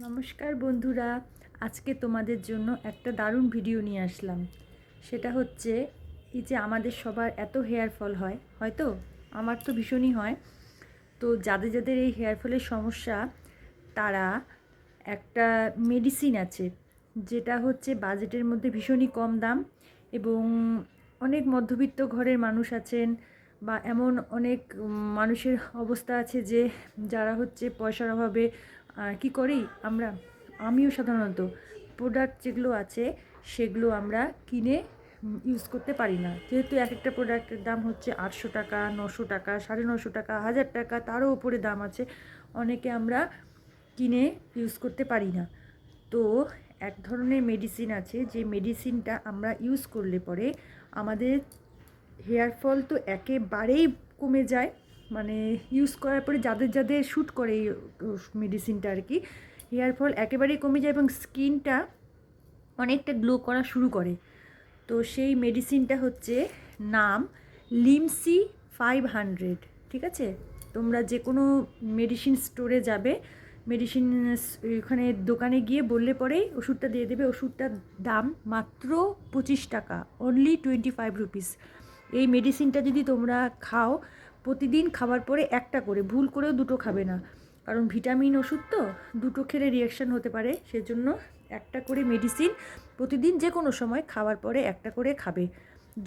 নমস্কার বন্ধুরা, আজকে তোমাদের জন্য একটা দারুণ ভিডিও নিয়ে আসলাম। সেটা হচ্ছে এই যে আমাদের সবার এত হেয়ার ফল হয়, হয়তো আমার তো ভীষণই হয়। তো যাদের যাদের এই হেয়ার ফলের সমস্যা, তারা একটা মেডিসিন আছে যেটা হচ্ছে বাজেটের মধ্যে ভীষণই কম দাম, এবং অনেক মধ্যবিত্ত ঘরের মানুষ আছেন বা এমন অনেক মানুষের অবস্থা আছে যে যারা হচ্ছে পয়সার অভাবে কি করি আমরা, আমিও সাধারণত প্রোডাক্ট যেগুলো আছে সেগুলো আমরা কিনে ইউজ করতে পারি না, যেহেতু এক একটা প্রোডাক্টের দাম হচ্ছে 800 টাকা, 900 টাকা, 950 টাকা, 1000 টাকা, তারও উপরে দাম আছে। অনেকে আমরা কিনে ইউজ করতে পারি না। তো এক ধরনের মেডিসিন আছে, যে মেডিসিনটা আমরা ইউজ করলে পরে আমাদের হেয়ার ফল তো একেবারেই কমে যায়। মানে ইউজ করার পরে যাদের যাদের শ্যুট করে এই মেডিসিনটা আর কি, হেয়ার ফল একেবারেই কমে যায় এবং স্কিনটা অনেকটা গ্লো করা শুরু করে। তো সেই মেডিসিনটা হচ্ছে নাম লিমসি 500। ঠিক আছে, তোমরা যে কোনো মেডিসিন স্টোরে যাবে, মেডিসিন ওখানে দোকানে গিয়ে বললে পরেই ওষুধটা দিয়ে দেবে। ওষুধটার দাম মাত্র 25 টাকা, অনলি 25 রুপিস। এই মেডিসিনটা যদি তোমরা খাও, প্রতিদিন খাবার পরে একটা করে, ভুল করেও দুটো খাবে না, কারণ ভিটামিন ওষুধ তো দুটো খেলে রিয়াকশান হতে পারে। সেজন্য একটা করে মেডিসিন প্রতিদিন যে কোনো সময় খাওয়ার পরে একটা করে খাবে।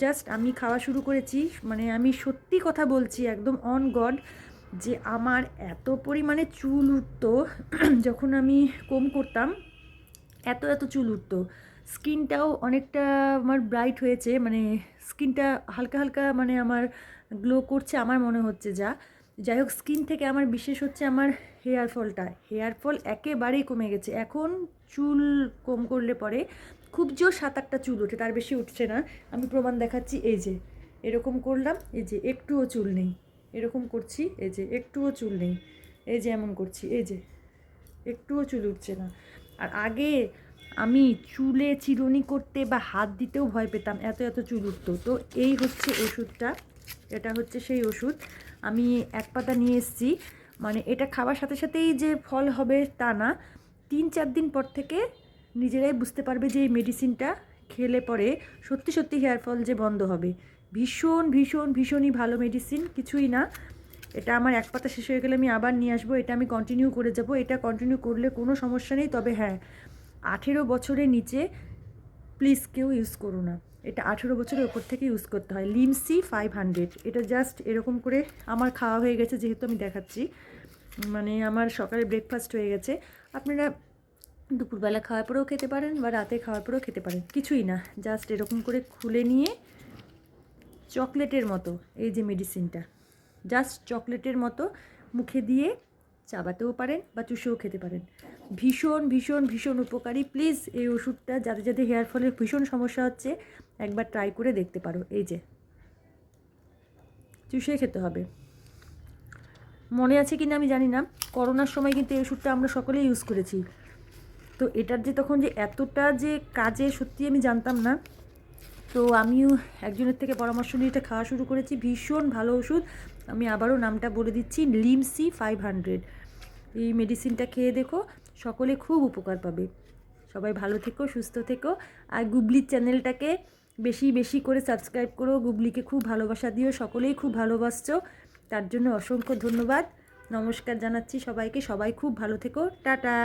জাস্ট আমি খাওয়া শুরু করেছি, মানে আমি সত্যি কথা বলছি, একদম অন গড, যে আমার এত পরিমাণে চুল উঠতো যখন আমি কম করতাম, এত এত চুল উঠতো। স্কিনটাও অনেকটা আমার ব্রাইট হয়েছে, মানে স্কিনটা হালকা হালকা, মানে আমার গ্লো করছে আমার মনে হচ্ছে। যাই হোক, স্কিন থেকে আমার বিশেষ হচ্ছে আমার হেয়ার ফল একেবারেই কমে গেছে। এখন চুল কম করলে পরে খুব জোর 7-8টা চুল ওঠে, তার বেশি উঠছে না। আমি প্রমাণ দেখাচ্ছি, এই যে এরকম করলাম, এই যে একটুও চুল নেই, এরকম করছি, এই যে একটুও চুল নেই, এই যে এমন করছি, এই যে একটুও চুল উঠছে না। আর আগে আমি চুলে চিরুনি করতে বা হাত দিতেও ভয় পেতাম, এত এত চুল উঠতো। তো এই হচ্ছে ওষুধটা, এটা হচ্ছে সেই ওষুধ। আমি এক পাতা নিয়ে এসেছি, মানে এটা খাওয়ার সাথে সাথেই যে ফল হবে তা না, 3-4 দিন পর থেকে নিজেরাই বুঝতে পারবে যে এই মেডিসিনটা খেলে পরে সত্যি সত্যি হেয়ার ফল যে বন্ধ হবে। ভীষণ ভীষণ ভীষণই ভালো মেডিসিন, কিছুই না। এটা আমার এক পাতা শেষ হয়ে গেলে আমি আবার নিয়ে আসবো, এটা আমি কন্টিনিউ করে যাব। এটা কন্টিনিউ করলে কোনো সমস্যা নেই, তবে হ্যাঁ, 18 বছরের নিচে প্লিজ কেউ ইউজ করো না। এটা 18 বছরের ওপর থেকে ইউজ করতে হয়। লিমসি 500, এটা জাস্ট এরকম করে আমার খাওয়া হয়ে গেছে, যেহেতু আমি দেখাচ্ছি, মানে আমার সকালে ব্রেকফাস্ট হয়ে গেছে। আপনারা দুপুরবেলা খাওয়ার পরেও খেতে পারেন বা রাতে খাওয়ার পরেও খেতে পারেন, কিছুই না। জাস্ট এরকম করে খুলে নিয়ে চকলেটের মতো, এই যে মেডিসিনটা জাস্ট চকলেটের মতো মুখে দিয়ে চাবাতেও পারেন বা চুষেও খেতে পারেন। ভীষণ ভীষণ ভীষণ উপকারী। প্লিজ এই ওষুধটা যাদের যাদের হেয়ার ফলের ভীষণ সমস্যা হচ্ছে, একবার ট্রাই করে দেখতে পারো। এই যে চুষে খেতে হবে। মনে আছে কি না আমি জানি না, করোনার সময় কিন্তু এই ওষুধটা আমরা সকলেই ইউজ করেছি। তো এটার যে তখন যে এতটা যে কাজে, সত্যি আমি জানতাম না। তো আমিও একজনের থেকে পরামর্শ নিয়ে এটা খাওয়া শুরু করেছি। ভীষণ ভালো ওষুধ। আমি আবারও নামটা বলে দিচ্ছি, লিমসি 500। এই মেডিসিনটা খেয়ে দেখো, সকলে খুব উপকার পাবে। সবাই ভালো থেকো, সুস্থ থেকো। আর গুবলির চ্যানেলটাকে বেশি বেশি করে সাবস্ক্রাইব করো। গুবলিকে খুব ভালোবাসা দিও, সকলেই খুব ভালোবাসছো, তার জন্য অসংখ্য ধন্যবাদ। নমস্কার জানাচ্ছি সবাইকে, সবাই খুব ভালো থেকো, টাটা।